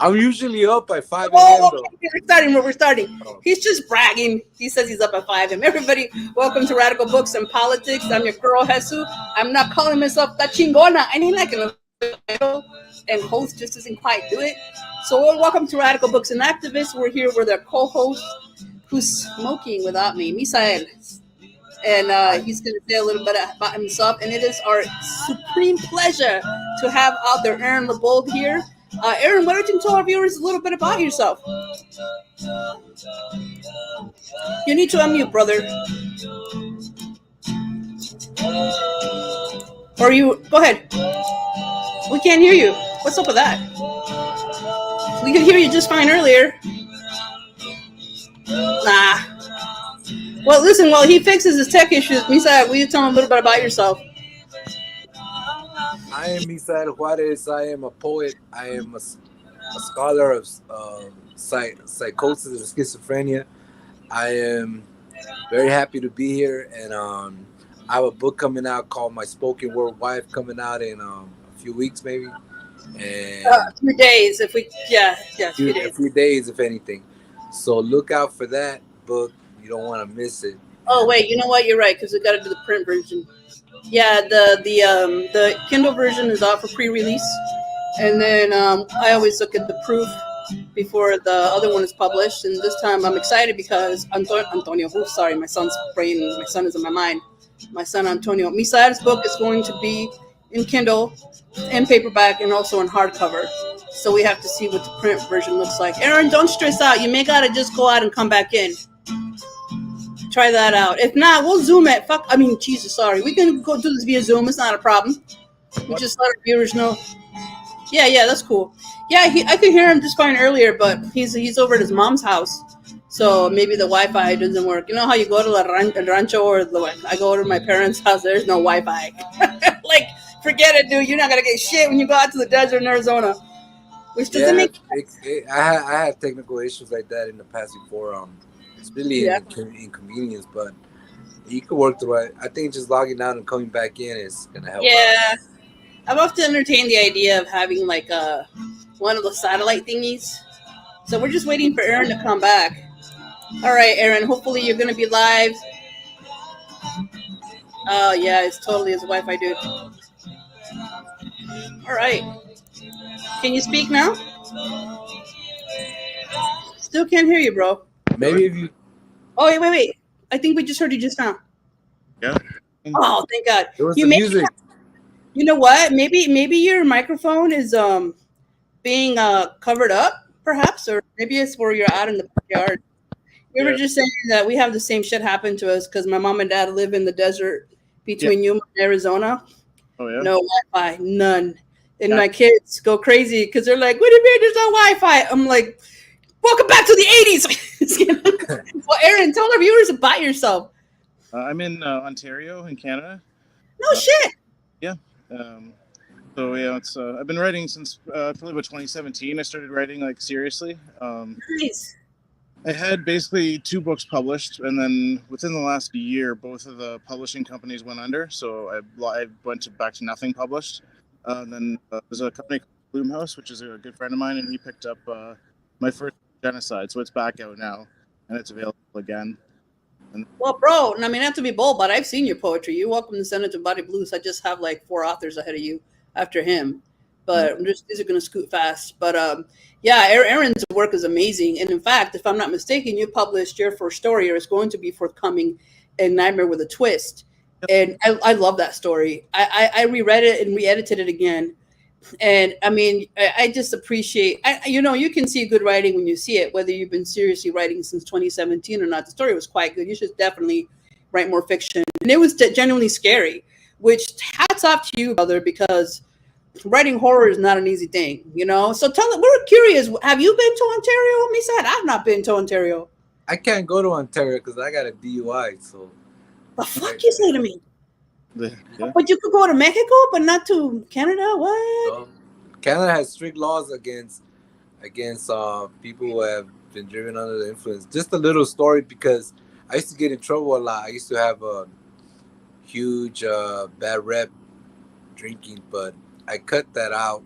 I'm usually up by 5 Oh, a.m. okay, though. we're starting. We're starting. Oh, He's just bragging. He says he's up at 5 a.m. Everybody, welcome to Radical Books and Politics. I'm your girl, Jesus. I'm not calling myself La Chingona. I need like an official title, and host just doesn't quite do it. So, welcome to Radical Books and Activists. We're here with our co host who's smoking without me, Misael. And I he's going to say a little bit about himself. And it is our supreme pleasure to have out there Aaron Lebold here. Aaron, why don't you tell our viewers a little bit about yourself? You need to unmute, brother. Or you go ahead. We can't hear you. What's up with that? We could hear you just fine earlier. Nah. Well, listen. While he fixes his tech issues, Misa, will you tell him a little bit about yourself? I am Misael Juarez. I am a poet. I am a scholar of psychosis and schizophrenia. I am very happy to be here, and I have a book coming out called My Spoken Word Wife, coming out in a few weeks maybe, and A few days, if we, yeah, a few a days. few days if anything. So look out for that book. You don't want to miss it. Oh And wait, you know what? You're right because we got to do the print version. Yeah, the Kindle version is out for pre-release, and then I always look at the proof before the other one is published. And this time I'm excited because Antonio, sorry, my son's brain, my son is in my mind. My son Antonio Misael's book is going to be in Kindle, in paperback, and also in hardcover. So we have to see what the print version looks like. Aaron, don't stress out. You may gotta just go out and come back in. Try that out. If not, we'll Zoom it. Fuck, I mean, Jesus, sorry. We can go do this via Zoom. It's not a problem. We what? just let our viewers know. Yeah, yeah, that's cool. Yeah, I could hear him just fine earlier, but he's over at his mom's house, so maybe the Wi-Fi doesn't work. You know how you go to El Rancho or I go to my parents' house. There's no Wi-Fi. Like, forget it, dude. You're not gonna get shit when you go out to the desert in Arizona, which doesn't Yeah, make I had technical issues like that in the past before. It's really yeah. an inconvenience, but you can work through it. I think just logging out and coming back in is gonna help out. Yeah, I've often entertained the idea of having like one of the satellite thingies. So we're just waiting for Aaron to come back. All right, Aaron. Hopefully you're gonna be live. Oh yeah, it's totally his Wi-Fi, dude. All right. Can you speak now? Still can't hear you, bro. Maybe if you Oh wait. I think we just heard you just now. Yeah. Oh, thank God. it was You the may. music. You know what? Maybe your microphone is being covered up, perhaps, or maybe it's where you're out in the backyard. We were Yeah. just saying that we have the same shit happen to us because my mom and dad live in the desert Yeah. between Yuma and Arizona. Oh yeah. No Wi-Fi, none. And Yeah. my kids go crazy because they're like, "What do you mean there's no Wi-Fi?" I'm like, "Welcome back to the '80s." Well, Aaron, tell our viewers about yourself. I'm in Ontario in Canada. No Uh, shit. yeah. Um, so yeah, it's I've been writing since probably about 2017. I started writing like seriously. Nice. I had basically two books published, and then within the last year, both of the publishing companies went under. So I went back to nothing published. And then there's a company called Bloomhouse, which is a good friend of mine, and he picked up my first genocide. So it's back out now, and it's available again. And Well, bro, I mean, not to be bold, but I've seen your poetry. You're welcome to send it to Body Blues. I just have like four authors ahead of you after him, but these are going to scoot fast. But yeah, Aaron's work is amazing. And in fact, if I'm not mistaken, you published your first story or it's going to be forthcoming in Nightmare with a Twist. And I love that story. I reread it and re-edited it again. And I mean, I just appreciate, you can see good writing when you see it, whether you've been seriously writing since 2017 or not. The story was quite good. You should definitely write more fiction. And it was genuinely scary, which hats off to you, brother, because writing horror is not an easy thing. So we're curious, have you been to Ontario? Me said, I've not been to Ontario. I can't go to Ontario because I got a DUI. So The I, fuck you say to me? yeah, But you could go to Mexico, but not to Canada? What? so Canada has strict laws against people who have been driven under the influence. Just a little story because I used to get in trouble a lot. I used to have a huge bad rep drinking, but I cut that out.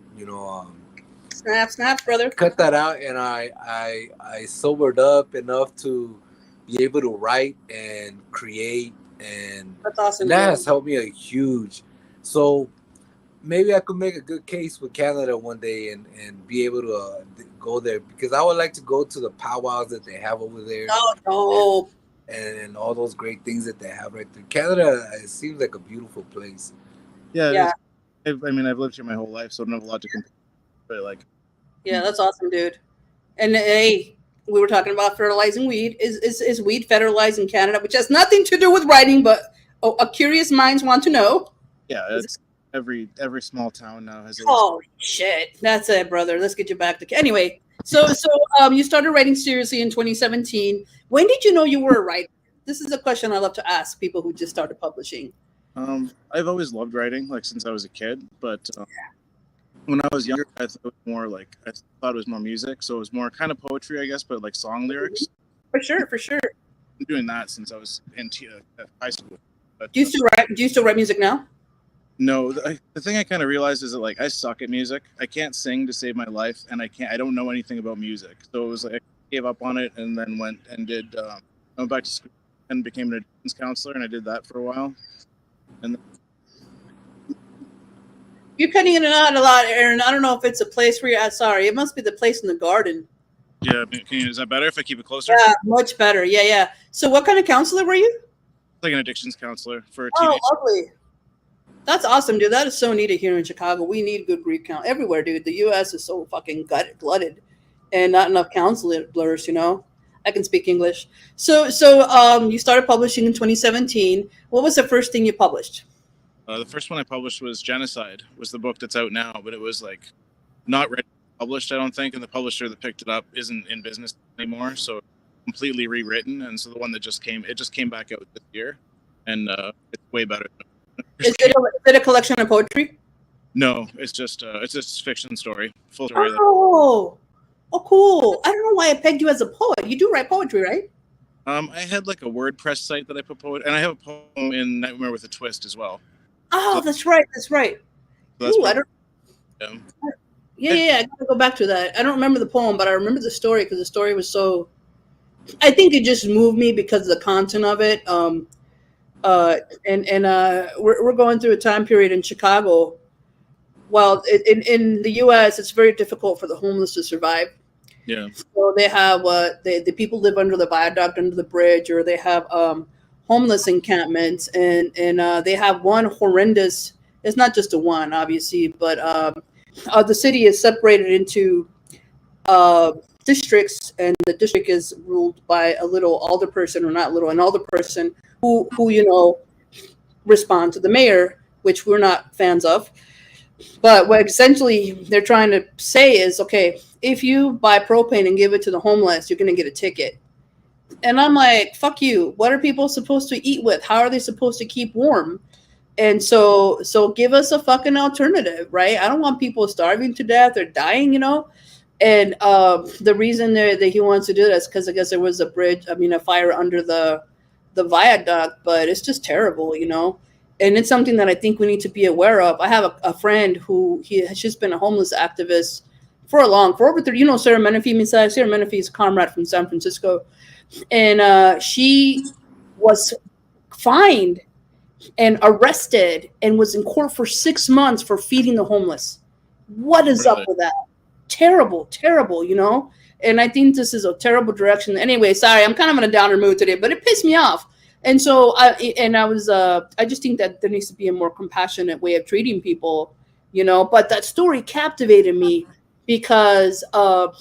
Snaps, brother. cut that out, and I sobered up enough to be able to write and create, and That's awesome, that dude. has helped me a huge. So maybe I could make a good case with Canada one day and be able to go there, because I would like to go to the powwows that they have over there, Oh, and all those great things that they have right there. Canada, it seems like a beautiful place. Yeah, it yeah, is. I mean, I've lived here my whole life, so I don't have a lot to compare. But like, yeah, that's awesome, dude. And hey, we were talking about fertilizing weed. Is weed fertilized in Canada, which has nothing to do with writing, but a curious minds want to know. yeah, Is it- it's every small town now has at least. Holy shit! That's it, brother. Let's get you back to anyway. So you started writing seriously in 2017. When did you know you were a writer? This is a question I love to ask people who just started publishing. I've always loved writing, like since I was a kid. But when I was younger, I thought it was more like I thought it was more music, so it was more kind of poetry, I guess, but like song lyrics. For sure, for sure. I'm doing that since I was in high school. But Do you still write? Do you still write music now? no, the thing I kind of realized is that like I suck at music. I can't sing to save my life, and I don't know anything about music. So it was like I gave up on it, and then went and did went back to school and became an admissions counselor, and I did that for a while. And You're cutting in and out a lot, Aaron. I don't know if it's a place where you're at. Sorry, it must be the place in the garden. yeah, is that better if I keep it closer? Yeah, much better. Yeah, yeah. So, what kind of counselor were you? Like an addictions counselor for Oh, teenagers. lovely. That's awesome, dude. That is so needed here in Chicago. We need good grief count everywhere, dude. The U.S. is so fucking glutted, and not enough counselors. You know, I can speak English. So, you started publishing in 2017. What was the first thing you published? The first one I published was Genocide, was the book that's out now, but it was like not ready to be published, I don't think, and the publisher that picked it up isn't in business anymore, so completely rewritten. And so the one that just came back out this year, and it's way better. Is it a collection of poetry? No, it's just fiction story, full story. Oh, cool. I don't know why I pegged you as a poet. You do write poetry, right? I had like a WordPress site that I put poet, and I have a poem in Nightmare with a Twist as well. Oh, that's right. That's right. So that's Ooh, I don't. yeah. Yeah. I gotta go back to that. I don't remember the poem, but I remember the story because the story was so. I think it just moved me because of the content of it. We're going through a time period in Chicago. Well, in the U.S., it's very difficult for the homeless to survive. Yeah. So they have the people live under the viaduct, under the bridge, or they have homeless encampments, and they have one horrendous. It's not just a one, obviously, but the city is separated into districts, and the district is ruled by a little alderperson, or not little, an alderperson who respond to the mayor, which we're not fans of. But what essentially they're trying to say is, okay, if you buy propane and give it to the homeless, you're going to get a ticket. And I'm like, fuck you. What are people supposed to eat with? How are they supposed to keep warm? And so give us a fucking alternative, right? I don't want people starving to death or dying, you know? And the reason that he wants to do that is because I guess there was a fire under the viaduct, but it's just terrible, you know? And it's something that I think we need to be aware of. I have a friend who she's been a homeless activist for over 30. You know Sarah Menifee, Sarah Menifee is a comrade from San Francisco, and she was fined and arrested and was in court for 6 months for feeding the homeless. What is up with that? Terrible, you know. And I think this is a terrible direction. Anyway, sorry, I'm kind of in a downer mood today, but it pissed me off. And so I just think that there needs to be a more compassionate way of treating people, you know. But that story captivated me because I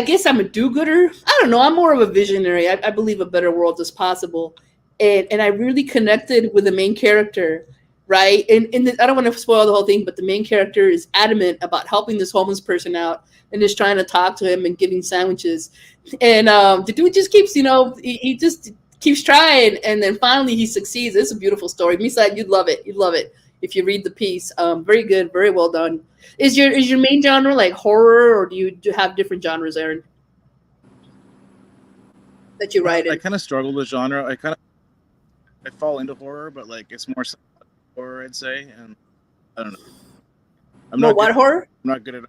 guess I'm a do-gooder. I don't know. I'm more of a visionary. I believe a better world is possible, and I really connected with the main character, right? And I don't want to spoil the whole thing, but the main character is adamant about helping this homeless person out and is trying to talk to him and giving sandwiches. And the dude just keeps, you know, he just keeps trying, and then finally he succeeds. It's a beautiful story. Misa, you'd love it. You'd love it if you read the piece. Very good, very well done. Is your main genre like horror, or do you have different genres, Aaron, that you write in? I kind of struggle with genre. I fall into horror, but like it's more horror, I'd say, and I don't know. I'm Well, not good. what horror? I'm not good at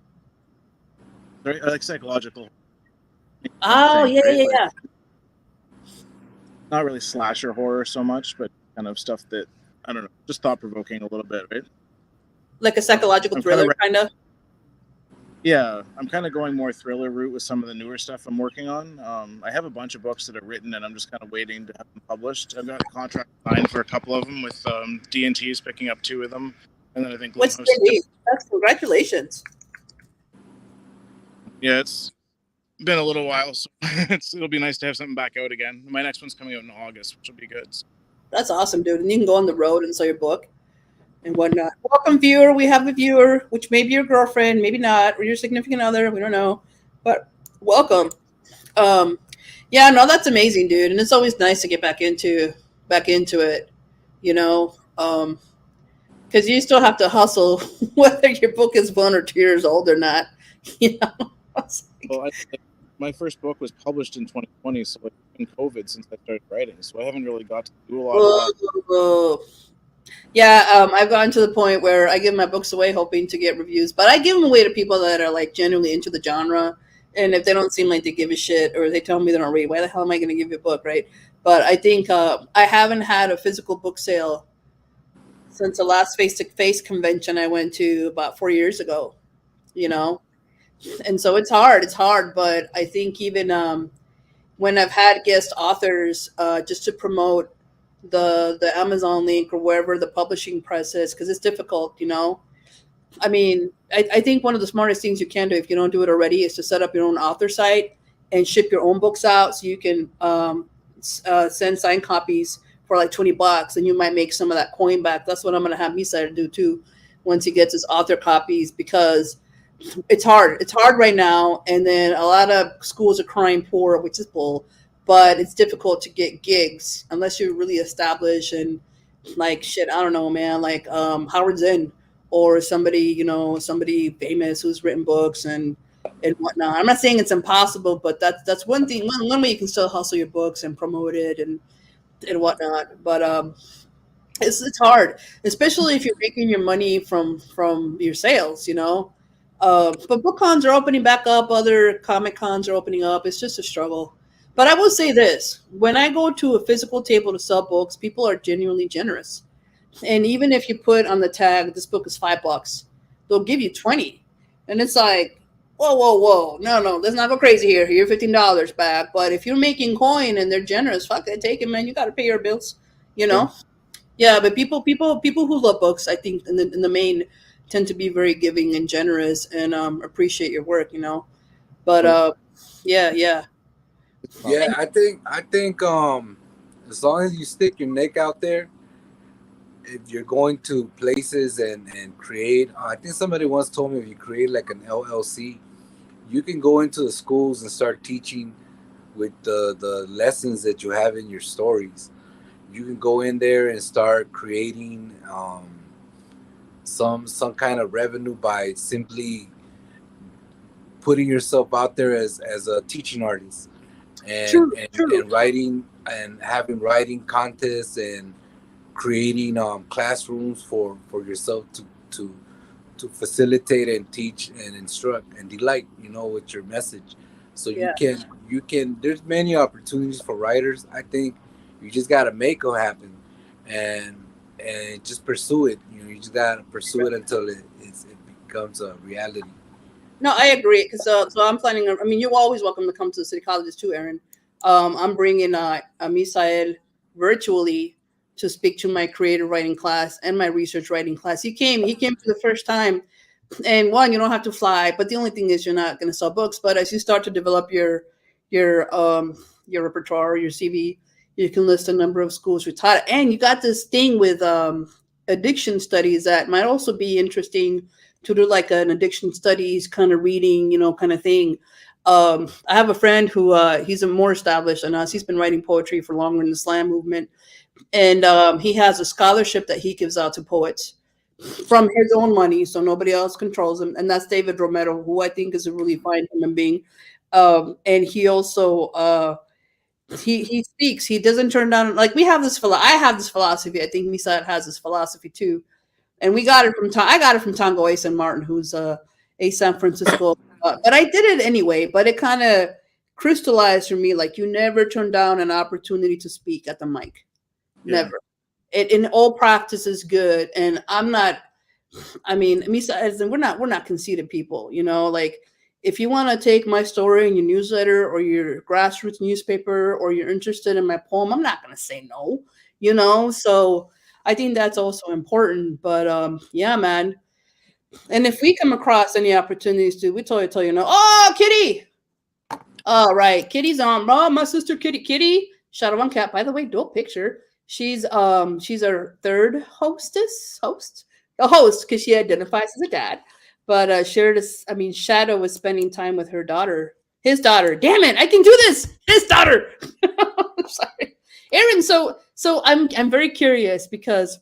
very, like psychological Oh, things, yeah, right? yeah, Like yeah. not really slasher horror so much, but kind of stuff that I don't know, just thought provoking a little bit, right? Like a So psychological I'm kind of thriller, kind of. yeah, I'm kind of going more thriller route with some of the newer stuff I'm working on. I have a bunch of books that are written, and I'm just kind of waiting to have them published. I've got a contract signed for a couple of them with D&T's picking up two of them, and then I think What's Blumhouse the is name? That's congratulations. yeah, it's been a little while, so it'll be nice to have something back out again. My next one's coming out in August, which will be good. So, That's awesome, dude. And you can go on the road and sell your book and whatnot. Welcome, viewer. We have a viewer, which may be your girlfriend, maybe not, or your significant other. We don't know, but welcome. Um, yeah, no, that's amazing, dude. And it's always nice to get back into it, you know, because you still have to hustle, whether your book is 1 or 2 years old or not. You know, It's like- well, my first book was published in 2020, so it's been COVID since I started writing, so I haven't really got to do a lot of that. whoa. Yeah, I've gotten to the point where I give my books away hoping to get reviews, but I give them away to people that are like genuinely into the genre. And if they don't seem like they give a shit or they tell me they don't read, why the hell am I going to give you a book, right? But I think I haven't had a physical book sale since the last face-to-face convention I went to about 4 years ago, you know? And so it's hard. It's hard, but I think even when I've had guest authors just to promote the Amazon link or wherever the publishing press is, because it's difficult, you know. I mean, I think one of the smartest things you can do if you don't do it already is to set up your own author site and ship your own books out, so you can send signed copies for like $20, and you might make some of that coin back. That's what I'm gonna have Misa do too, once he gets his author copies, because it's hard. It's hard right now, and then a lot of schools are crying poor, which is bull. But it's difficult to get gigs unless you're really established and like shit. I don't know, man. Like Howard Zinn or somebody, somebody famous who's written books and whatnot. I'm not saying it's impossible, but that's one thing. One way you can still hustle your books and promote it and whatnot. But it's hard, especially if you're making your money from your sales, you know. But book cons are opening back up. Other comic cons are opening up. It's just a struggle. But I will say this: when I go to a physical table to sell books, people are genuinely generous. And even if you put on the tag, this book is $5, they'll give you 20, and it's like, whoa, whoa, whoa, no, let's not go crazy here. You're $15 back. But if you're making coin and they're generous, fuck it, take it, man. You got to pay your bills, you Sure. know. Yeah, but people who love books, I think, in the main, tend to be very giving and generous and appreciate your work, you know. But But yeah, yeah, it's not. Yeah, I think as long as you stick your neck out there, if you're going to places and create, I think somebody once told me if you create like an LLC, you can go into the schools and start teaching with the lessons that you have in your stories. You can go in there and start creating some kind of revenue by simply putting yourself out there as a teaching artist and true, and, true. and writing and having writing contests and creating classrooms for yourself to facilitate and teach and instruct and delight, with your message. So you Yeah. can you can there's many opportunities for writers. I think you just got to make them happen, and just pursue it. You just got to pursue it until it becomes a reality. No, I agree. Because so I'm planning. I mean, you're always welcome to come to the city colleges too, Aaron. I'm bringing Misael virtually to speak to my creative writing class and my research writing class. He came for the first time. And one, you don't have to fly, but the only thing is you're not going to sell books. But as you start to develop your repertoire, your CV, you can list a number of schools you taught. And you got this thing with addiction studies that might also be interesting to do, like an addiction studies kind of reading, kind of thing. I have a friend who he's a more established than us. He's been writing poetry for longer in the slam movement, and he has a scholarship that he gives out to poets from his own money, so nobody else controls him. And that's David Romero, who I think is a really fine human being. And he also he speaks. He doesn't turn down, like we have this I have this philosophy. I think Misad has this philosophy too. and we got it from I got it from Tongo Ace and Martin, who's a San Francisco. But I did it anyway. But it kind of crystallized for me, like you never turn down an opportunity to speak at the mic, Yeah. never. It in all practice is good, and I'm not. I mean, Misa, as in, we're not conceited people, you know. Like if you want to take my story in your newsletter or your grassroots newspaper, or you're interested in my poem, I'm not gonna say no, you know. So I think that's also important. But yeah, man. And if we come across any opportunities to, we tell you no. Oh, Kitty. All right, Kitty's on. Oh, my sister Kitty. Shadow One Cat. By the way, dope picture. She's our third host, a host because she identifies as a dad. But shared is, I mean, Shadow was spending time with her daughter, his daughter. Damn it, I can do this. His daughter. I'm sorry, Aaron. So I'm very curious because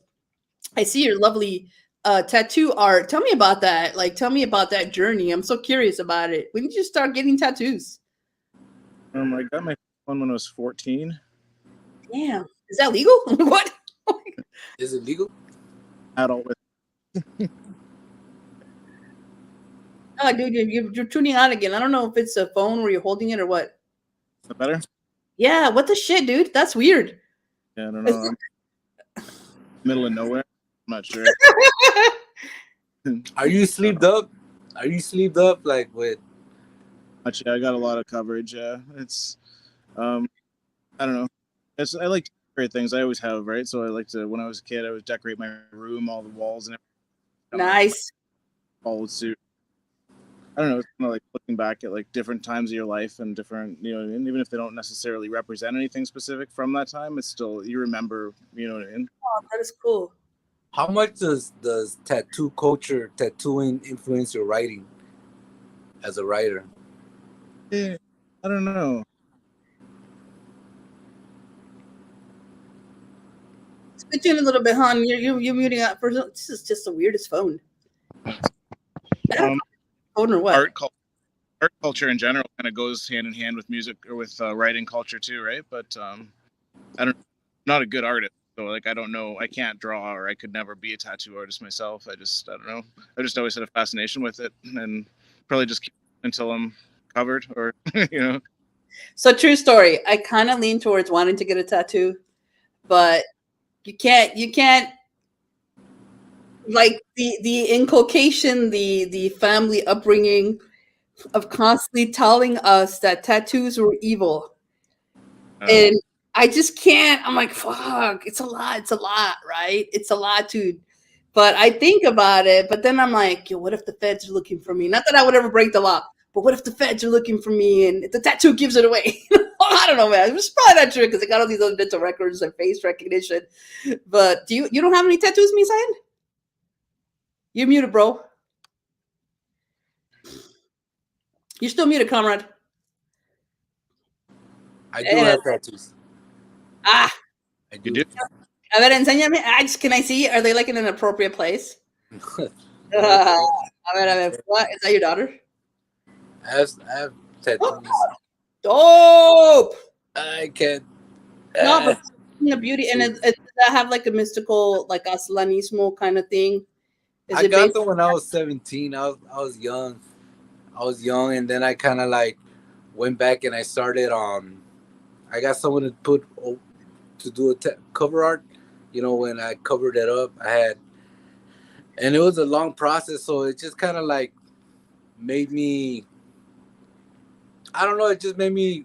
I see your lovely tattoo art. Tell me about that. Like, tell me about that journey. I'm so curious about it. When did you start getting tattoos? I got my one when I was 14. Damn, is that legal? What? Is it legal? Adult with. Oh, dude, you're tuning out again. I don't know if it's a phone where you're holding it or what. Is that better? Yeah, what the shit, dude? That's weird. Yeah, I don't know. I'm middle of nowhere. I'm not sure. Are you sleeved up? Are you sleeved up like with? Actually, I got a lot of coverage. Yeah, it's I don't know. I like to decorate things. I always have, right? So I like to. When I was a kid, I would decorate my room, all the walls, and everything. Nice. Followed suit. I don't know. It's kind of like looking back at like different times of your life and different, and even if they don't necessarily represent anything specific from that time, it's still you remember. You know what I mean? Oh, that is cool. How much does tattoo culture, tattooing influence your writing as a writer? Yeah, I don't know. Switch in a little bit, hon. You're muting out. This is just the weirdest phone. Phone or what? Art culture in general kind of goes hand in hand with music or with writing culture too, right? But I don't. Not a good artist, so like I don't know. I can't draw, or I could never be a tattoo artist myself. I don't know. I just always had a fascination with it, and probably just keep until I'm covered, or So true story. I kind of lean towards wanting to get a tattoo, but you can't like the inculcation, the family upbringing of constantly telling us that tattoos were evil. And I just can't. I'm like, fuck, it's a lot. It's a lot, right? It's a lot, dude. But I think about it, but then I'm like, yo, what if the feds are looking for me? Not that I would ever break the law, but what if the feds are looking for me and the tattoo gives it away? I don't know, man. It's probably not true because I got all these other dental records and face recognition. But you don't have any tattoos, Misayan? You're muted, bro. You're still muted, comrade. I do have tattoos. Ah. I do. A ver, enséñame. Can I see? Are they like in an appropriate place? A ver. What? Is that your daughter? I have tattoos. Dope. I can't. No, but the beauty, and does that have like a mystical, like Aslanismo kind of thing? I got them when I was 17. I was young. I was young, and then I kind of like went back and I started. I got someone to do a cover art. When I covered it up, and it was a long process. So it just kind of like made me. I don't know. It just made me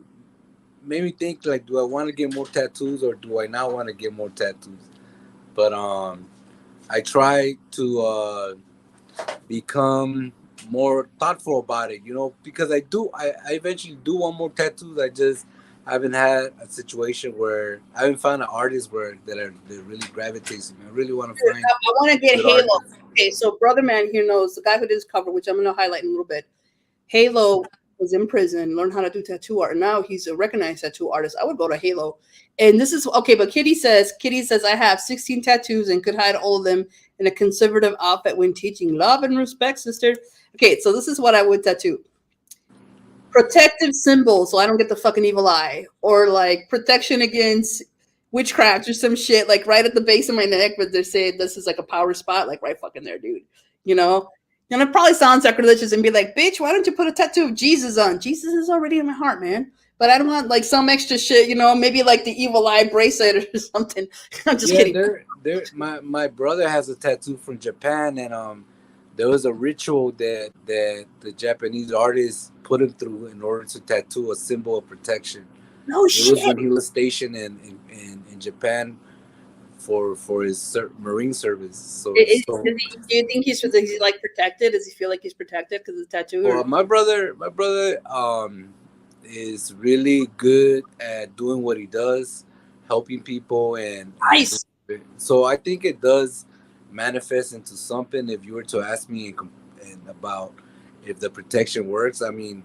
think like, do I want to get more tattoos or do I not want to get more tattoos? But I try to become more thoughtful about it, because I eventually do want more tattoos. I haven't had a situation where I haven't found an artist that really gravitates me. I really want to find. I want to get Halo. Artists. Okay, so Brother Man here knows the guy who did his cover, which I'm going to highlight in a little bit. Halo was in prison, learned how to do tattoo art. Now he's a recognized tattoo artist. I would go to Halo. And this is okay, but Kitty says I have 16 tattoos and could hide all of them in a conservative outfit when teaching love and respect, sister. Okay, so this is what I would tattoo. Protective symbol, so I don't get the fucking evil eye, or like protection against witchcraft or some shit, like right at the base of my neck, but they're saying this is like a power spot, like right fucking there, dude. You know? And it probably sounds sacrilegious and be like, bitch, why don't you put a tattoo of Jesus on? Jesus is already in my heart, man. But I don't want like some extra shit, maybe like the evil eye bracelet or something. I'm just Yeah, kidding. my brother has a tattoo from Japan, and there was a ritual that the Japanese artist put him through in order to tattoo a symbol of protection. No It was shit. when he was stationed in Japan for his Marine service. Do you think he's like protected? Does he feel like he's protected because of the tattoo? Well, my brother is really good at doing what he does, helping people, and Nice. so I think it does manifest into something. If you were to ask me and about if the protection works, I mean,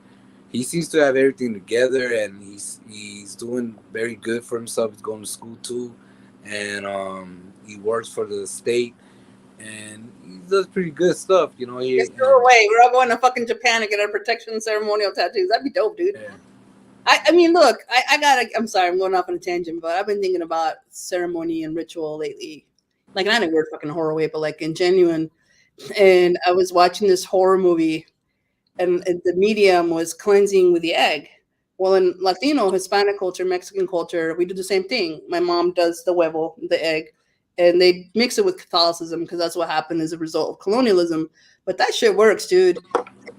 he seems to have everything together, and he's doing very good for himself. He's going to school too, and he works for the state, and he does pretty good stuff. Yes, go away. We're all going to fucking Japan to get our protection ceremonial tattoos. That'd be dope, dude. Yeah. I mean, look, I'm sorry, I'm going off on a tangent, but I've been thinking about ceremony and ritual lately. Like, not in a weird fucking horror way, but like in genuine. And I was watching this horror movie, and the medium was cleansing with the egg. Well, in Latino, Hispanic culture, Mexican culture, we do the same thing. My mom does the huevo, the egg, and they mix it with Catholicism because that's what happened as a result of colonialism. But that shit works, dude.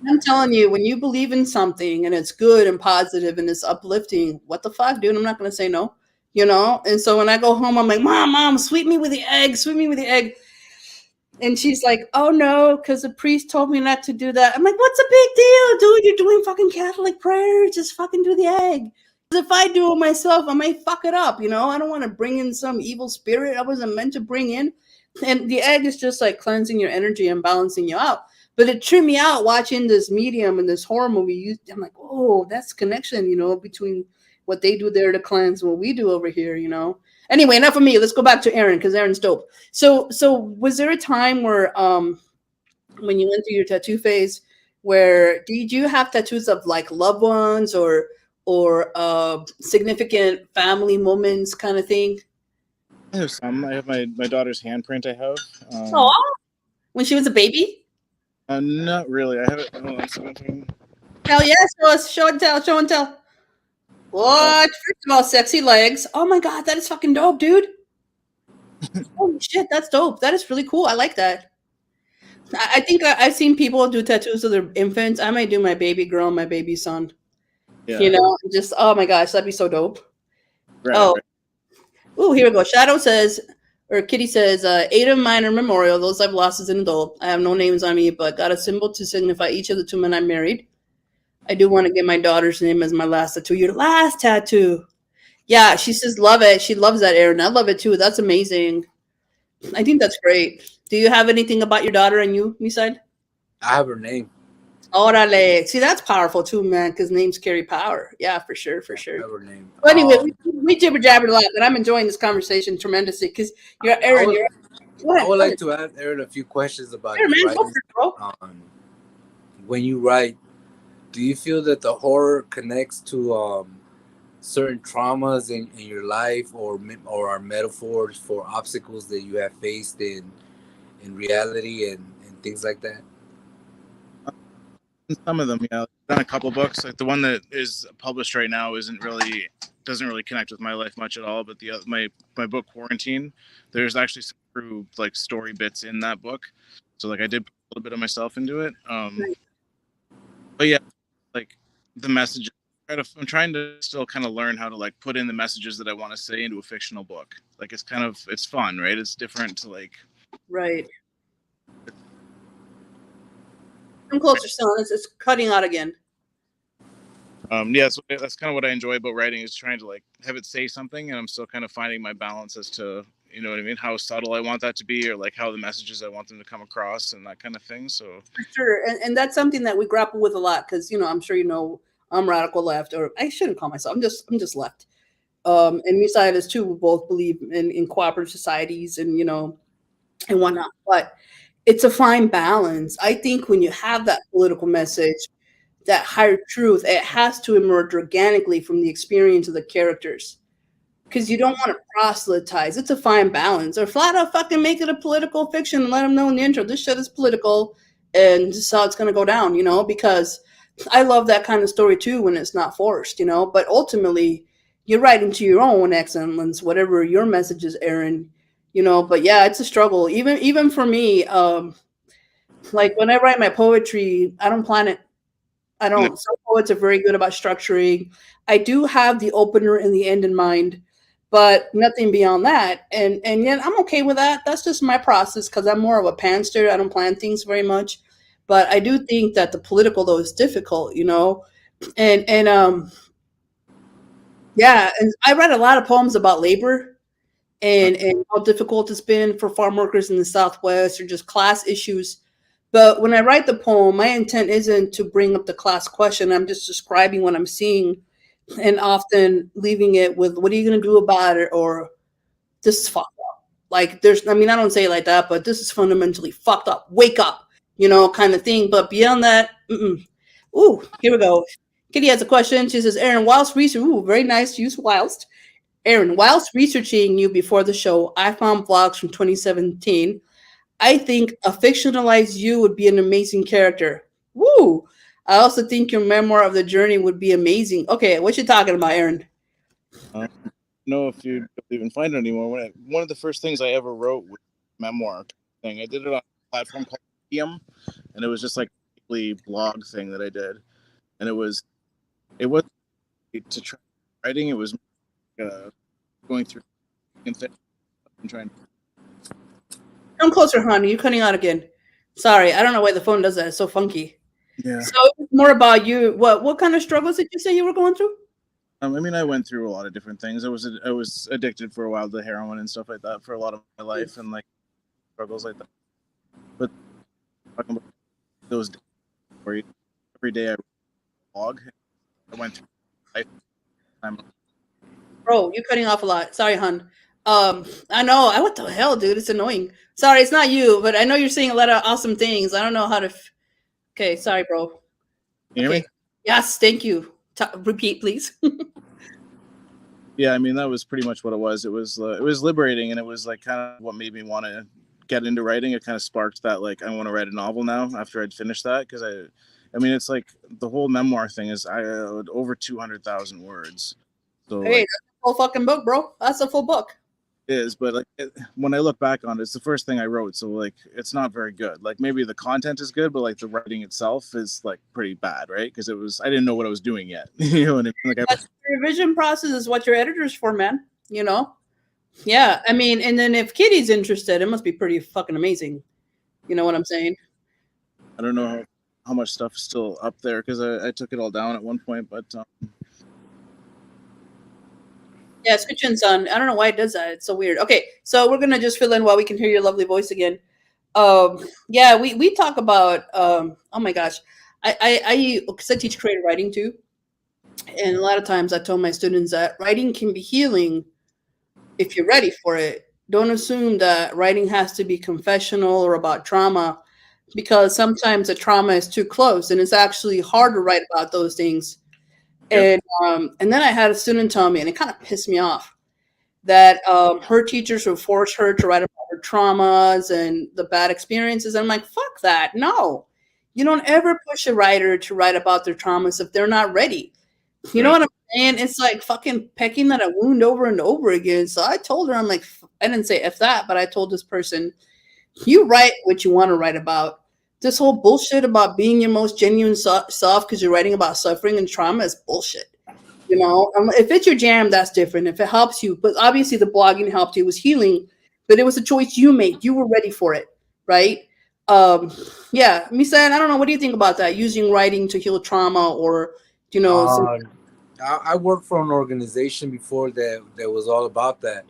I'm telling you, when you believe in something and it's good and positive and it's uplifting, what the fuck, dude? I'm not gonna say no, And so when I go home, I'm like, Mom, sweep me with the egg, sweep me with the egg. And she's like, oh no, because the priest told me not to do that. I'm like, what's a big deal, dude? You're doing fucking Catholic prayer. Just fucking do the egg. Because if I do it myself, I might fuck it up, I don't want to bring in some evil spirit I wasn't meant to bring in. And the egg is just like cleansing your energy and balancing you out. But it tripped me out watching this medium and this horror movie. I'm like, oh, that's connection, between what they do there to cleanse, what we do over here, Anyway, enough of me. Let's go back to Aaron because Aaron's dope. So was there a time where when you went through your tattoo phase where did you have tattoos of like loved ones or significant family moments kind of thing? I have some. I have my daughter's handprint. I have. Oh, when she was a baby? Not really. I have it. Hold on, something. Hell yeah, show and tell, show and tell. What? First of all, sexy legs. Oh my god, that is fucking dope, dude. Holy shit, that's dope. That is really cool. I like that. I think I've seen people do tattoos of their infants. I might do my baby girl, my baby son. Yeah. Just oh my gosh, that'd be so dope. Right, oh, right. Ooh, here we go. Shadow says, or Kitty says, 8 of mine are memorial. Those I've lost as an adult. I have no names on me, but got a symbol to signify each of the 2 men I married. I do want to get my daughter's name as my last tattoo. Your last tattoo. Yeah, she says love it. She loves that, Aaron. I love it too. That's amazing. I think that's great. Do you have anything about your daughter and you, Miside? I have her name. Orale. See, that's powerful too, man, because names carry power. Yeah, for sure, for I sure. have her name. Well, anyway, we jibber jabbered a lot, but I'm enjoying this conversation tremendously because you're Aaron. I would like to ask Aaron a few questions about Aaron, your man, writing. go for it, bro. When you write, do you feel that the horror connects to certain traumas in your life, or are metaphors for obstacles that you have faced in reality and things like that? Some of them, yeah. I've done a couple books. Like the one that is published right now doesn't really connect with my life much at all. But my book Quarantine, there's actually some true like story bits in that book. So like I did put a little bit of myself into it. But yeah, like the messages. I'm trying to still kind of learn how to like put in the messages that I want to say into a fictional book. Like it's fun, right? It's different to like. Right. Come closer, son. It's cutting out again. Yeah, so that's kind of what I enjoy about writing, is trying to like have it say something, and I'm still kind of finding my balance as to, you know what I mean, how subtle I want that to be, or like how the messages I want them to come across and that kind of thing. So for sure, and that's something that we grapple with a lot because I'm sure I'm radical left, or I shouldn't call myself. I'm just left. And Misai is too. We both believe in cooperative societies and and whatnot, but it's a fine balance. I think when you have that political message, that higher truth, it has to emerge organically from the experience of the characters. because you don't want to proselytize. It's a fine balance, or flat out fucking make it a political fiction and let them know in the intro this shit is political, and this is how it's gonna go down. Because I love that kind of story too when it's not forced. But ultimately, you're writing to your own excellence, whatever your message is, Aaron. But yeah, it's a struggle. Even for me, like when I write my poetry, I don't plan it. I No. don't. Some poets are very good about structuring. I do have the opener and the end in mind, but nothing beyond that. And yet I'm okay with that. That's just my process because I'm more of a pantser. I don't plan things very much, but I do think that the political though is difficult. And yeah, and I read a lot of poems about labor and how difficult it's been for farm workers in the Southwest or just class issues. But when I write the poem, my intent isn't to bring up the class question. I'm just describing what I'm seeing and often leaving it with, what are you going to do about it? Or this is fucked up. Like, I don't say it like that, but this is fundamentally fucked up. Wake up, kind of thing. But beyond that, ooh, here we go. Kitty has a question. She says, Aaron, whilst research, ooh, very nice use whilst. Aaron, whilst researching you before the show, I found vlogs from 2017. I think a fictionalized you would be an amazing character. Woo! I also think your memoir of the journey would be amazing. Okay, what you talking about, Aaron? I don't know if you even find it anymore. One of the first things I ever wrote was a memoir thing. I did it on a platform called Medium, and it was just like a weekly blog thing that I did. And it was to try writing. It was going through and trying. Come closer, honey. You're cutting out again. Sorry, I don't know why the phone does that. It's so funky. Yeah. So it's more about you. What kind of struggles did you say you were going through? I went through a lot of different things. I was addicted for a while to heroin and stuff like that for a lot of my life, and like struggles like that. But talking about those days where every day I blog, I went through life. Bro, you're cutting off a lot. Sorry, hon. I know. What the hell, dude? It's annoying. Sorry, it's not you, but I know you're saying a lot of awesome things. I don't know how to. Okay, sorry, bro. You hear me? Yes, thank you. Repeat, please. Yeah, that was pretty much what it was. It was liberating, and it was like kind of what made me want to get into writing. It kind of sparked that, like, I want to write a novel now after I'd finished that, because it's like the whole memoir thing is over 200,000 words. So hey, that's a full fucking book, bro. That's a full book. It is, but like when I look back on it, it's the first thing I wrote, so like it's not very good. Like maybe the content is good, but like the writing itself is like pretty bad, right? Because I didn't know what I was doing yet. You know what I mean? Like the revision process is what your editor's for, man. Yeah, and then if Kitty's interested, it must be pretty fucking amazing. You know what I'm saying? I don't know how much stuff is still up there, because I took it all down at one point, but yeah, switching's on. I don't know why it does that. It's so weird. Okay, so we're gonna just fill in while we can hear your lovely voice again. Yeah, we talk about. Oh my gosh, I teach creative writing too, and a lot of times I tell my students that writing can be healing if you're ready for it. Don't assume that writing has to be confessional or about trauma, because sometimes the trauma is too close, and it's actually hard to write about those things. Yep. And then I had a student tell me, and it kind of pissed me off, that her teachers would force her to write about her traumas and the bad experiences. And I'm like, fuck that. No, you don't ever push a writer to write about their traumas if they're not ready. You know what I'm saying? It's like fucking pecking at a wound over and over again. So I told her, I'm like, I didn't say F that, but I told this person, you write what you want to write about. This whole bullshit about being your most genuine self because you're writing about suffering and trauma is bullshit. If it's your jam, that's different. If it helps you, but obviously the blogging helped you, it was healing, but it was a choice you made. You were ready for it, right? Yeah, Misa, I don't know. What do you think about that? Using writing to heal trauma, or I worked for an organization before that was all about that,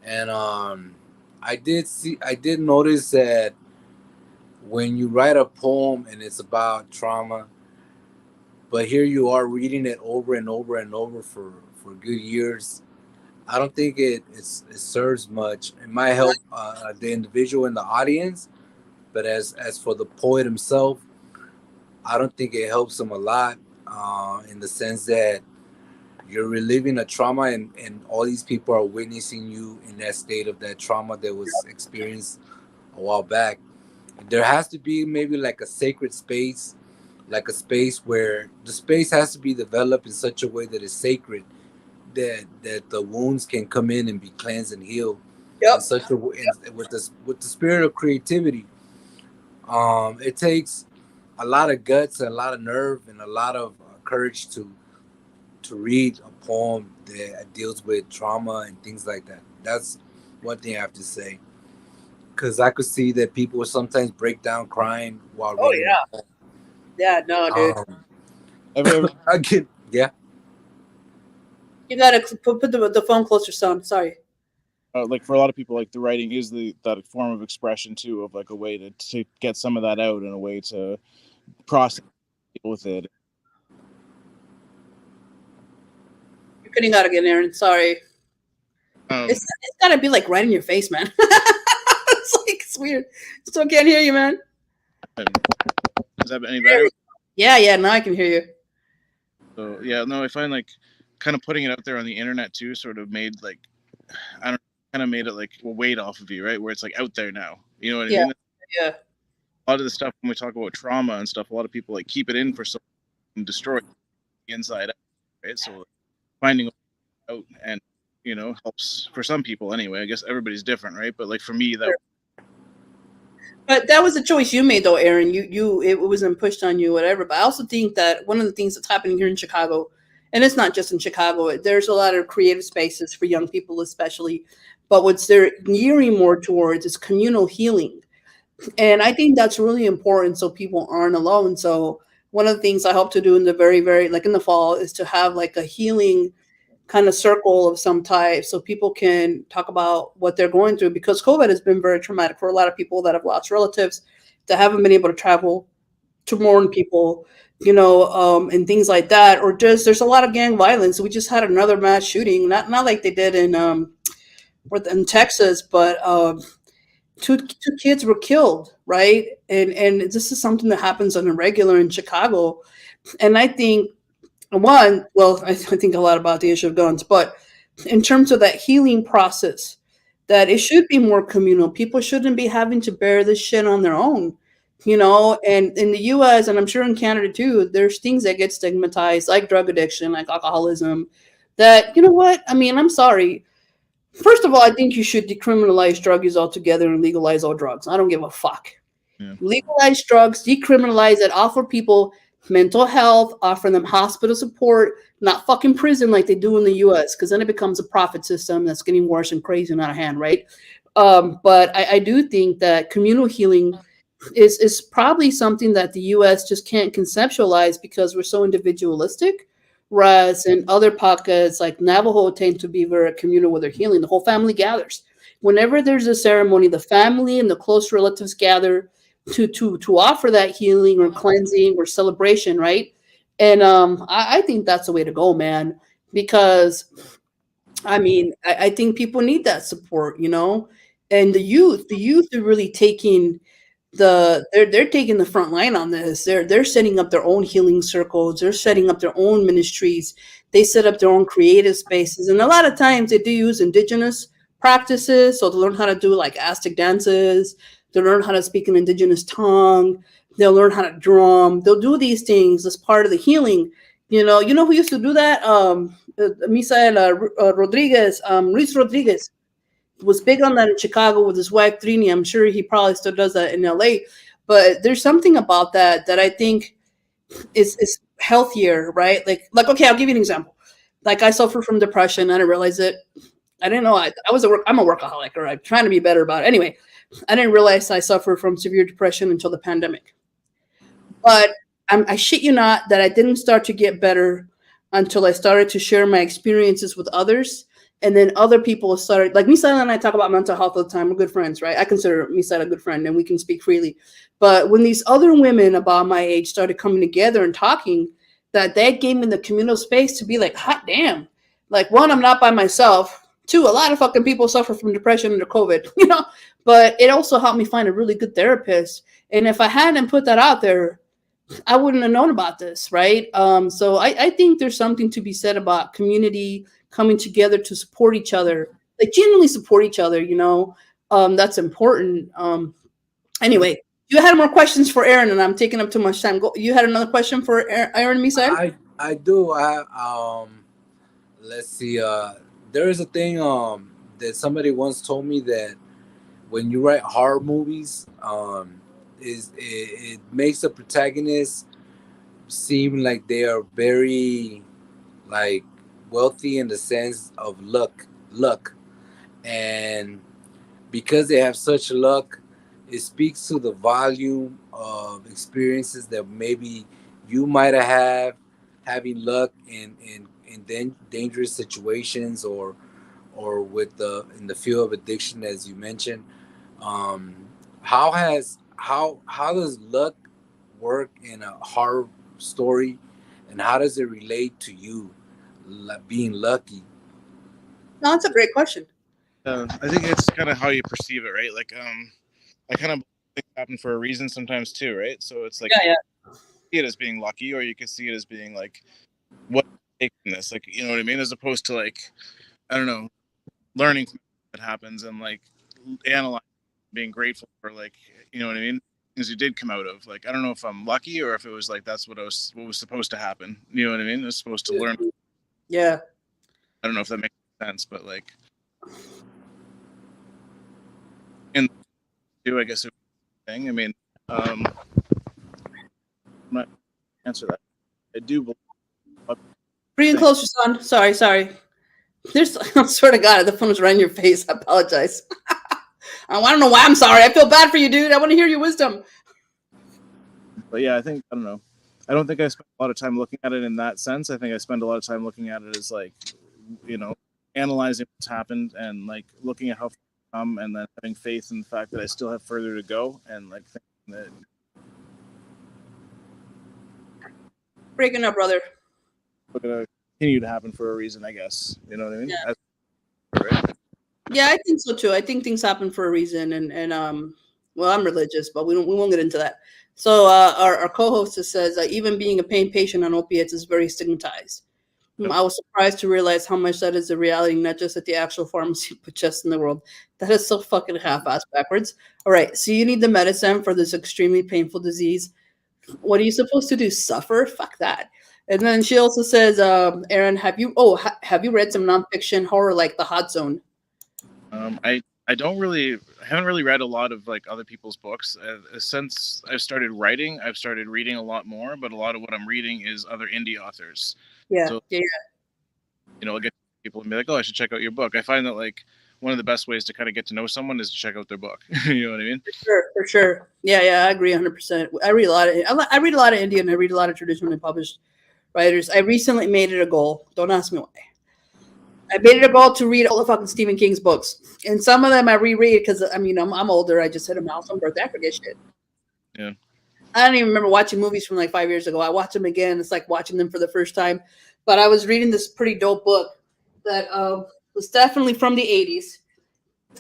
and I did notice that when you write a poem and it's about trauma, but here you are reading it over and over and over for good years, I don't think it serves much. It might help the individual in the audience, but as for the poet himself, I don't think it helps him a lot, in the sense that you're reliving a trauma, and all these people are witnessing you in that state of that trauma that was experienced a while back. There has to be maybe like a sacred space, like a space where the space has to be developed in such a way that it's sacred, that the wounds can come in and be cleansed and healed in Yep. such a way, with the spirit of creativity. It takes a lot of guts and a lot of nerve and a lot of courage to read a poem that deals with trauma and things like that. That's one thing I have to say, because I could see that people would sometimes break down crying while Oh reading yeah. a poem. Yeah. No, dude. Every I get, yeah. You gotta put the phone closer, son. Sorry. like for a lot of people, like the writing is the that form of expression too, of like a way to get some of that out and a way to process deal with it. You're cutting out again, Aaron. Sorry. Um, It's gotta be like right in your face, man. It's like it's weird. Still can't hear you, man. is that any better? Yeah, yeah. Now I can hear you. So yeah, no, I find like kind of putting it out there on the internet too, sort of made like I don't know, kind of made it like a weight off of you, right? Where it's like out there now. You know what I Yeah, mean? yeah. A lot of the stuff when we talk about trauma and stuff, a lot of people like keep it in for so and destroy it inside out, right? So like, finding out and helps for some people anyway. I guess everybody's different, right? But like for me, that But that was a choice you made, though, Aaron. It wasn't pushed on you, whatever. But I also think that one of the things that's happening here in Chicago, and it's not just in Chicago, there's a lot of creative spaces for young people, especially. But what they're gearing more towards is communal healing, and I think that's really important, so people aren't alone. So one of the things I hope to do in the very, very like in the fall is to have like a healing kind of circle of some type so people can talk about what they're going through because COVID has been very traumatic for a lot of people that have lost relatives that haven't been able to travel to mourn people, and things like that. Or just there's a lot of gang violence. We just had another mass shooting, not like they did in Texas, but two kids were killed, right? And this is something that happens on a regular in Chicago. And I think one, well, I think a lot about the issue of guns, but in terms of that healing process, that it should be more communal. People shouldn't be having to bear this shit on their own, And in the U.S. and I'm sure in Canada too, there's things that get stigmatized, like drug addiction, like alcoholism. That you know what? I mean, I'm sorry. First of all, I think you should decriminalize drug use altogether and legalize all drugs. I don't give a fuck. yeah. Legalize drugs, decriminalize it, offer people mental health, offer them hospital support, not fucking prison like they do in the US, because then it becomes a profit system that's getting worse and crazy and out of hand, right? But I do think that communal healing is probably something that the US just can't conceptualize because we're so individualistic. Whereas in other pockets, like Navajo, tend to be very communal with their healing. The whole family gathers. Whenever there's a ceremony, the family and the close relatives gather to offer that healing or cleansing or celebration, right? And I think that's the way to go, man. Because I mean, I think people need that support, and the youth are really taking they're taking the front line on this. They're setting up their own healing circles. They're setting up their own ministries. They set up their own creative spaces, and a lot of times they do use indigenous practices. So to learn how to do like Aztec dances, they learn how to speak an indigenous tongue. They'll learn how to drum. They'll do these things as part of the healing. You know who used to do that? Misael Rodriguez, Luis Rodriguez was big on that in Chicago with his wife Trini. I'm sure he probably still does that in LA. But there's something about that I think is healthier, right? Like okay, I'll give you an example. Like I suffer from depression. I didn't realize it. I didn't know I'm a workaholic, or I'm trying to be better about it. Anyway, I didn't realize I suffered from severe depression until the pandemic. But I shit you not that I didn't start to get better until I started to share my experiences with others. And then other people started, like Misa and I talk about mental health all the time. We're good friends, right? I consider Misa a good friend and we can speak freely. But when these other women about my age started coming together and talking, that gave me the communal space to be like, hot damn. Like, one, I'm not by myself. Two, a lot of fucking people suffer from depression under COVID, But it also helped me find a really good therapist. And if I hadn't put that out there, I wouldn't have known about this, right? So I think there's something to be said about community coming together to support each other, like genuinely support each other. That's important. Anyway, you had more questions for Aaron, and I'm taking up too much time. Go. You had another question for Aaron, Misael? I do. Let's see. There is a thing that somebody once told me that when you write horror movies, it makes the protagonist seem like they are very like wealthy in the sense of luck, and because they have such luck, it speaks to the volume of experiences that maybe you might have having luck in dangerous situations, or with the in the field of addiction, as you mentioned. um how does luck work in a horror story, and how does it relate to you, being lucky? No, that's a great question. I think it's kind of how you perceive it, right? Like, I kind of think it happen for a reason sometimes too, right? So it's like Yeah, yeah. see it as being lucky, or you could see it as being like, what taking this, like, you know what I mean, as opposed to like, I don't know, learning from what happens and like analyzing, being grateful for, like, you know what I mean, things you did come out of. Like, I don't know if I'm lucky or if it was like that's what was supposed to happen. You know what I mean? I was supposed to learn. Yeah. I don't know if that makes sense, but like, in do I guess it was a thing. I mean, I'm not answer that. I do believe. Bring it closer, son. Sorry. There's, I swear to God, the phone was right in your face. I apologize. I don't know why I'm sorry. I feel bad for you, dude. I want to hear your wisdom. But yeah, I think, I don't know. I don't think I spent a lot of time looking at it in that sense. I think I spend a lot of time looking at it as like, you know, analyzing what's happened and like looking at how far I've come, and then having faith in the fact that I still have further to go, and like thinking that Breaking up, brother. it's going to continue to happen for a reason, I guess. You know what I mean? Yeah. Right? Yeah, I think so too. I think things happen for a reason, and well, I'm religious, but we won't get into that. So our co-host says even being a pain patient on opiates is very stigmatized. Yep. I was surprised to realize how much that is a reality, not just at the actual pharmacy, but just in the world. That is so fucking half-ass backwards. All right, so you need the medicine for this extremely painful disease. What are you supposed to do? Suffer? Fuck that. And then she also says, Aaron, have you read some nonfiction horror like The Hot Zone? I don't really, I haven't really read a lot of like other people's books. Since I've started writing, I've started reading a lot more, but a lot of what I'm reading is other indie authors. Yeah, So, yeah. you know, I'll get people and be like, oh, I should check out your book. I find that like one of the best ways to kind of get to know someone is to check out their book. You know what I mean? For sure. Yeah, I agree 100%. I read a lot of Indian. I read a lot of traditionally published writers. I recently made it a goal. Don't ask me why. I made it a goal to read all of fucking Stephen King's books, and some of them I reread because I mean I'm older. I just hit a milestone birthday. I forget shit. Yeah. I don't even remember watching movies from like 5 years ago. I watch them again. It's like watching them for the first time. But I was reading this pretty dope book that was definitely from the 80s.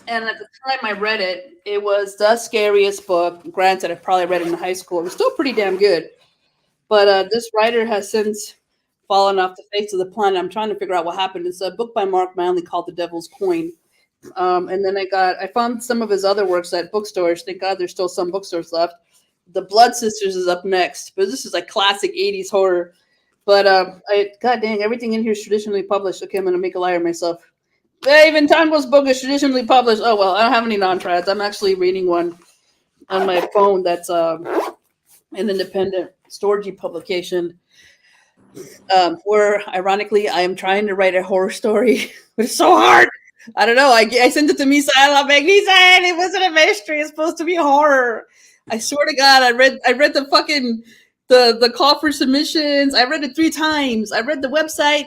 And at the time I read it, it was the scariest book. Granted, I probably read it in high school. It was still pretty damn good. But this writer has since fallen off the face of the planet. I'm trying to figure out what happened. It's a book by Mark Manley called The Devil's Coin. And then I found some of his other works at bookstores. Thank God there's still some bookstores left. The Blood Sisters is up next, but this is like classic 80s horror. But God dang, everything in here is traditionally published. Okay, I'm gonna make a liar of myself. Even Tango's book is traditionally published. Oh well, I don't have any non-trads. I'm actually reading one on my phone that's an independent storage publication. Where ironically I am trying to write a horror story, but it's so hard. I don't know. I sent it to Misa. I'm like, Misa, it wasn't a mystery. It's supposed to be horror. I swear to God, I read the fucking the call for submissions. I read it 3 times. I read the website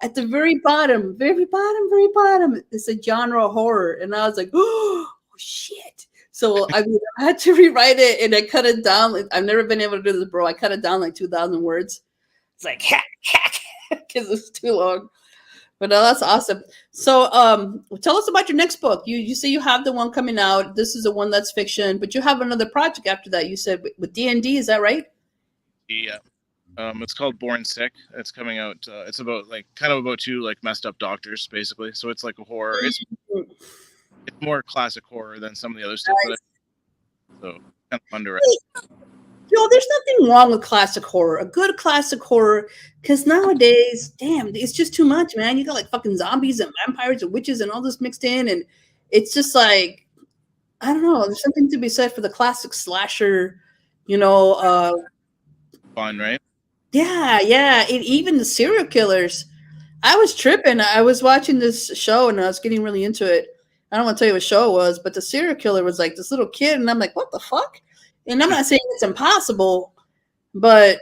at the very bottom, very bottom, very bottom. It's a genre horror, and I was like, oh shit. So I had to rewrite it, and I cut it down. I've never been able to do this, bro. I cut it down like 2,000 words. It's like because it's too long. But that's awesome. So tell us about your next book. You say you have the one coming out. This is the one that's fiction, but you have another project after that. You said with D&D, is that right? Yeah. It's called Born Sick. It's coming out. It's about kind of about two messed up doctors, basically. So it's like a horror. It's more classic horror than some of the other stuff that so kind of fun to read. There's nothing wrong with classic horror. A good classic horror, because nowadays, damn, it's just too much, man. You got like fucking zombies and vampires and witches and all this mixed in, and it's just like, I don't know. There's something to be said for the classic slasher, you know. Fun, right? Yeah, yeah. Even the serial killers. I was tripping. I was watching this show and I was getting really into it. I don't want to tell you what show it was, but the serial killer was like this little kid, and I'm like, what the fuck? And I'm not saying it's impossible, but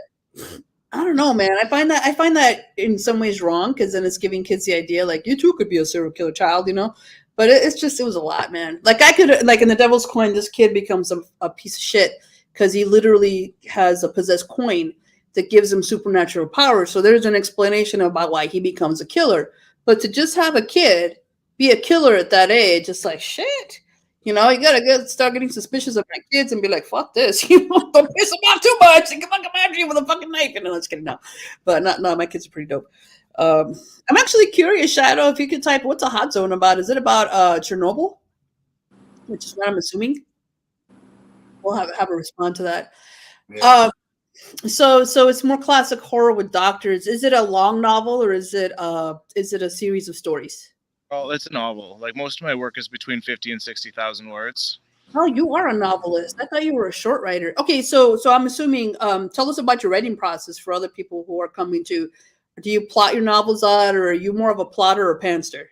I don't know, man. I find that in some ways wrong, because then it's giving kids the idea like you too could be a serial killer child, you know. But it was a lot, man. Like I could like in the Devil's Coin, this kid becomes a piece of shit because he literally has a possessed coin that gives him supernatural power. So there's an explanation about why he becomes a killer. But to just have a kid be a killer at that age, it's like shit. You know, you gotta start getting suspicious of my kids and be like, "Fuck this!" You know, don't piss them off too much. They come after you with a fucking knife. And no, let's get it now. But not, no, my kids are pretty dope. I'm actually curious, Shadow, if you could type, what's a hot zone about? Is it about Chernobyl, which is what I'm assuming? We'll have a respond to that. Yeah. So it's more classic horror with doctors. Is it a long novel, or is it a series of stories? Well, it's a novel. Like most of my work is between 50 and 60,000 words. Oh, you are a novelist. I thought you were a short writer. Okay, so I'm assuming. Tell us about your writing process for other people who are coming to. Do you plot your novels out, or are you more of a plotter or pantser?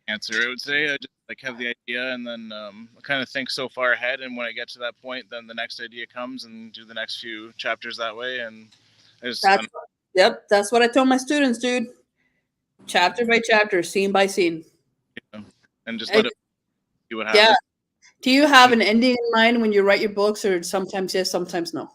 Answer, I would say I just have the idea, and then I kind of think so far ahead, and when I get to that point, then the next idea comes, and do the next few chapters that way, and Yep, that's what I tell my students, dude. Chapter by chapter, scene by scene. And just let it see what Yeah. happens. Do you have an ending in mind when you write your books, or sometimes yes, sometimes no?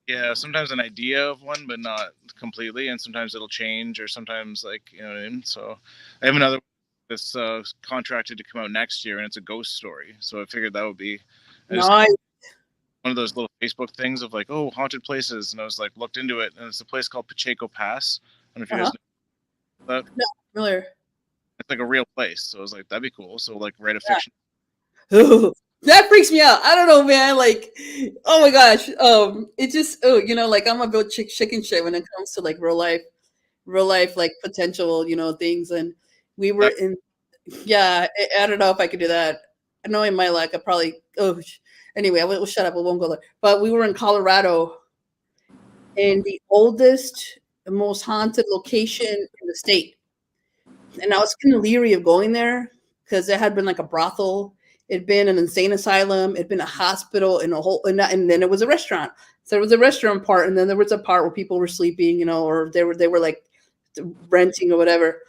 Yeah, sometimes an idea of one, but not completely, and sometimes it'll change, or sometimes you know what I mean. So I have another that's contracted to come out next year, and it's a ghost story. So I figured that would be Nice. one of those little Facebook things of oh, haunted places, and I was looked into it, and it's a place called Pacheco Pass. I don't know if you guys know that. No, familiar. It's a real place, so I was like, that'd be cool. So write a fiction. That freaks me out. I don't know, man. Like, oh my gosh. It just I'm a real chicken shit when it comes to real life like potential, things. And we were in, yeah. I don't know if I could do that. Knowing my luck, I probably. Anyway, we'll shut up. We won't go there. But we were in Colorado, and the oldest, most haunted location in the state. And I was kind of leery of going there because it had been like a brothel. It'd been an insane asylum. It'd been a hospital and and then it was a restaurant. So there was a restaurant part, and then there was a part where people were sleeping, or they were like renting or whatever.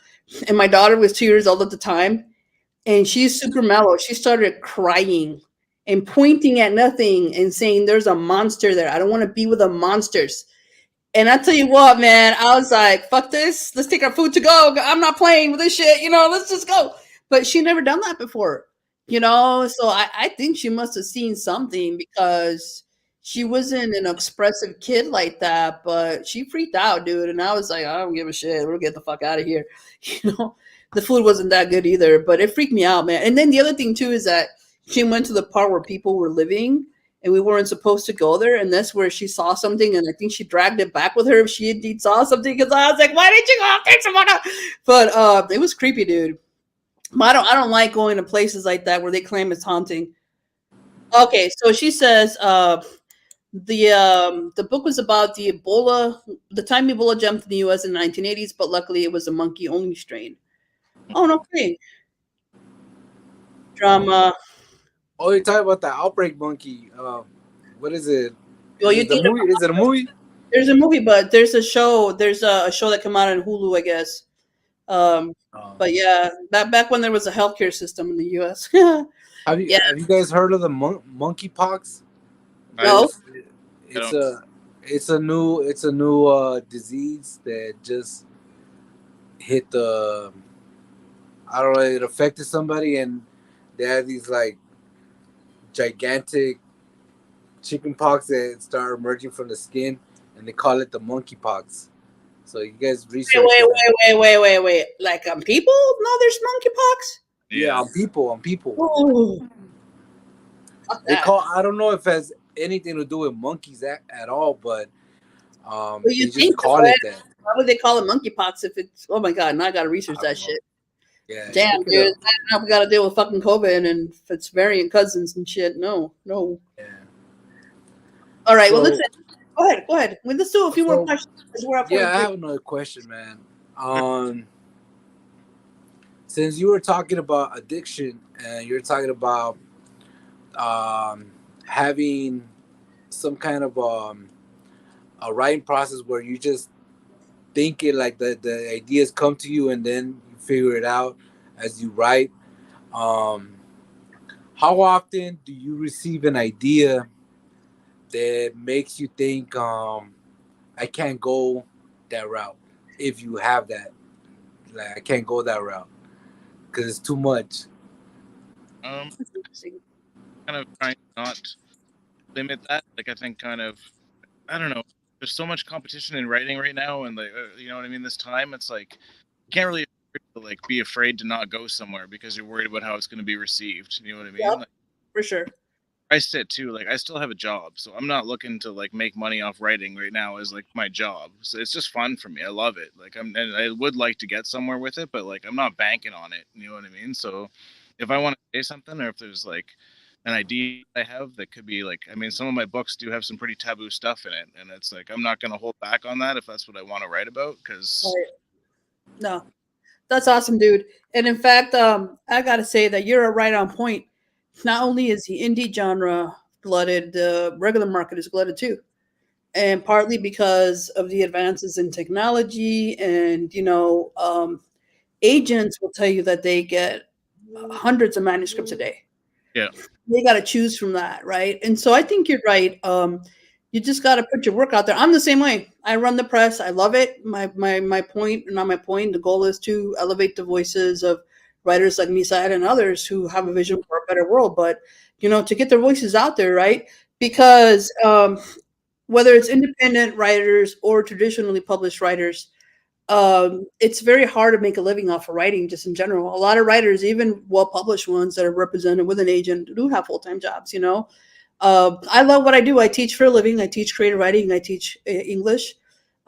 And my daughter was 2 years old at the time, and she's super mellow. She started crying and pointing at nothing and saying, "There's a monster there. I don't want to be with the monsters." And I tell you what, man, I was like, fuck this. Let's take our food to go. I'm not playing with this shit. Let's just go. But she never done that before, So I think she must have seen something, because she wasn't an expressive kid like that, but she freaked out, dude. And I was like, I don't give a shit. We'll get the fuck out of here. The food wasn't that good either, but it freaked me out, man. And then the other thing too is that she went to the part where people were living, and we weren't supposed to go there, and that's where she saw something, and I think she dragged it back with her if she indeed saw something, because I was like, why did you go take someone out? But it was creepy, dude. But I don't like going to places like that where they claim it's haunting. Okay, so she says the book was about the time Ebola jumped in the US in the 1980s, but luckily it was a monkey only strain. Oh, no kidding. Drama. Oh, you're talking about the outbreak monkey. What is it? Well, Is it a movie? There's a movie, but there's a show. There's a show that came out on Hulu, I guess. But yeah, back when there was a healthcare system in the U.S. Have you guys heard of the monkeypox? No. It's a new disease that just hit the. I don't know. It affected somebody, and they had these gigantic chicken pox that start emerging from the skin, and they call it the monkeypox. So you guys Wait, research wait, that. wait, wait, wait, wait, wait. Like on people? No, there's monkeypox. Yeah, Yeah. on people, on people. Ooh, fuck They that. call. I don't know if it has anything to do with monkeys at all, but But you they just think so, call right? it that. Why would they call it monkeypox if it's? Oh my god! Now I gotta research I that don't know. shit. Yeah, you Damn, look it dude. up. Now we gotta deal with fucking COVID and if it's variant cousins and shit. No, no. Yeah. All right. Well, So listen. Go ahead. Go ahead. Let's do a few more so questions. 'Cause we're at yeah, I 43. have another question, man. Since you were talking about addiction and you're talking about um having some kind of a writing process where you just think it like the ideas come to you and then you figure it out as you write. Um, how often do you receive an idea that makes you think I can't go that route? If you have that, like I can't go that route because it's too much. That's interesting. Kind of trying to not limit that. Like, I think kind of, I don't know. There's so much competition in writing right now, and like, you know what I mean. This time, it's like you can't really afford to, like, be afraid to not go somewhere because you're worried about how it's going to be received. You know what I mean? Yep, Like, for sure. I sit too. Like, I still have a job, so I'm not looking to like make money off writing right now as like my job. So it's just fun for me. I love it. Like, and I would like to get somewhere with it, but like I'm not banking on it. You know what I mean? So if I want to say something, or if there's like an idea I have that could be like, I mean, some of my books do have some pretty taboo stuff in it, and it's like I'm not going to hold back on that if that's what I want to write about. Because Right. No, that's awesome, dude. And in fact, I gotta say that you're right on point. Not only is the indie genre glutted, the regular market is glutted too, and partly because of the advances in technology. And agents will tell you that they get hundreds of manuscripts a day. yeah, They got to choose from that, right? And so I think you're right. You just got to put your work out there. I'm the same way. I run the press. I love it. My point, not my point. The goal is to elevate the voices of writers like Misa and others who have a vision for a better world. But to get their voices out there, right? Because whether it's independent writers or traditionally published writers, it's very hard to make a living off of writing just in general. A lot of writers, even well-published ones that are represented with an agent, do have full-time jobs. I love what I do. I teach for a living. I teach creative writing. I teach English.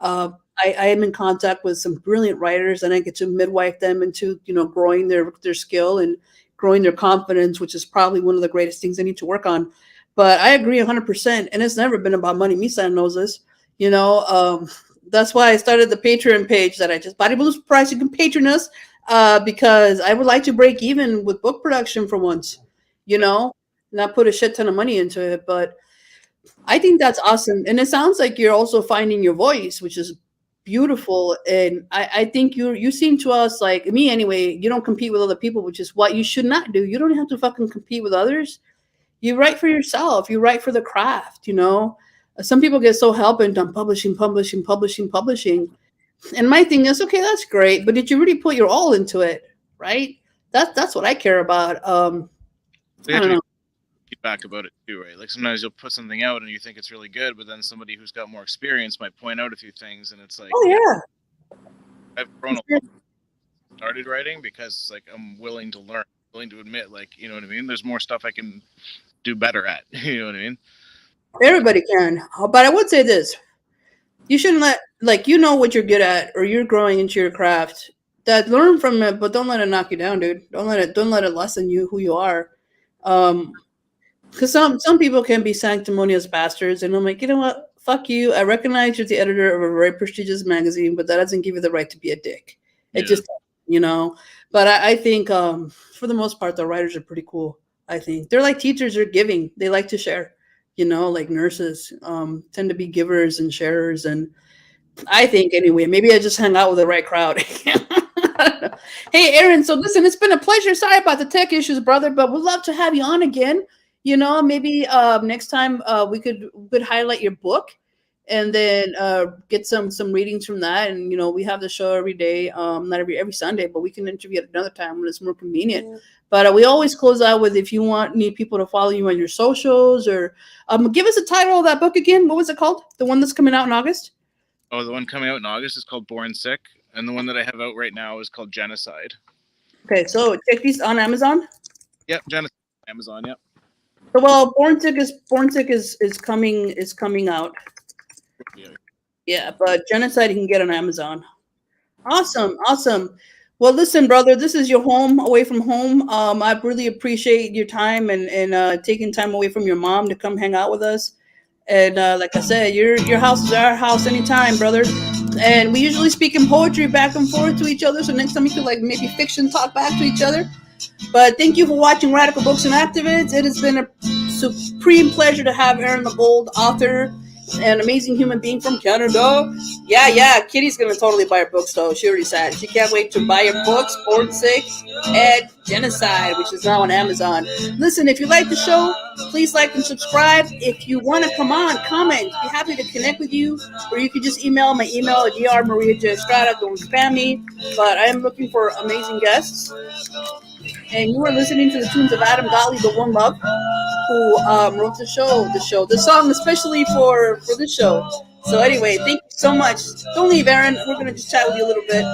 uh, I am in contact with some brilliant writers, and I get to midwife them into growing their skill and growing their confidence, which is probably one of the greatest things they need to work on. But I agree 100%, and it's never been about money. Misa knows this. you know um, that's why I started the Patreon page that I just Body Blues Price. You can patron us, because I would like to break even with book production for once, you know, not put a shit ton of money into it. But I think that's awesome. And it sounds like you're also finding your voice, which is beautiful. And I think you seem to us, like me anyway, you don't compete with other people, which is what you should not do. You don't have to fucking compete with others. You write for yourself. You write for the craft. Some people get so hell bent on publishing, publishing, publishing, publishing. And my thing is, okay, that's great, but did you really put your all into it? Right? That's what I care about. we I have to don't be know. feedback about it too, right? Like sometimes you'll put something out and you think it's really good, but then somebody who's got more experience might point out a few things, and it's like, Oh yeah, yeah. I've grown a lot, started writing because like I'm willing to learn, willing to admit, like, you know what I mean. There's more stuff I can do better at. You know what I mean? Everybody can. But I would say this. You shouldn't let, like, what you're good at, or you're growing into your craft. That learn from it, but don't let it knock you down, dude. Don't let it lessen you who you are. Um because some people can be sanctimonious bastards, and I'm like, you know what? Fuck you. I recognize you're the editor of a very prestigious magazine, but that doesn't give you the right to be a dick. It Yeah. just, you know. But I think, for the most part, the writers are pretty cool. I think they're like teachers. They're giving. They like to share. Like nurses tend to be givers and sharers, and I think anyway. Maybe I just hang out with the right crowd. Hey, Aaron. So listen, it's been a pleasure. Sorry about the tech issues, brother, but we'd love to have you on again. Maybe next time we could highlight your book, and then get some readings from that. And we have the show every day, not every Sunday, but we can interview at another time when it's more convenient. But we always close out with, if you need people to follow you on your socials, or give us a title of that book again. What was it called? The one that's coming out in August? Oh, the one coming out in August is called Born Sick, and the one that I have out right now is called Genocide. Okay, so check these on Amazon. Yep, Genocide, Amazon. Yep. So, well, Born Sick is coming out. Yeah, but Genocide you can get on Amazon. Awesome, awesome. Well, listen, brother, this is your home away from home. I really appreciate your time and taking time away from your mom to come hang out with us. And like I said, your house is our house anytime, brother. And we usually speak in poetry back and forth to each other. So next time we could maybe fiction talk back to each other. But thank you for watching Radical Books and Activists. It has been a supreme pleasure to have Aaron Lebold, author, an amazing human being from Canada. Yeah, Kitty's gonna totally buy her books though. She already said she can't wait to buy her books, Born Sick and Genocide, which is now on Amazon. Listen, if you like the show, please like and subscribe. If you want to come on, comment. Be happy to connect with you, or you can just email my email at drmariajestrada. Don't spam me. But I am looking for amazing guests. And you are listening to the tunes of Adam Gottlieb, the One Love, who wrote the song especially for this show. So anyway, thank you so much. Don't leave, Aaron. We're going to just chat with you a little bit.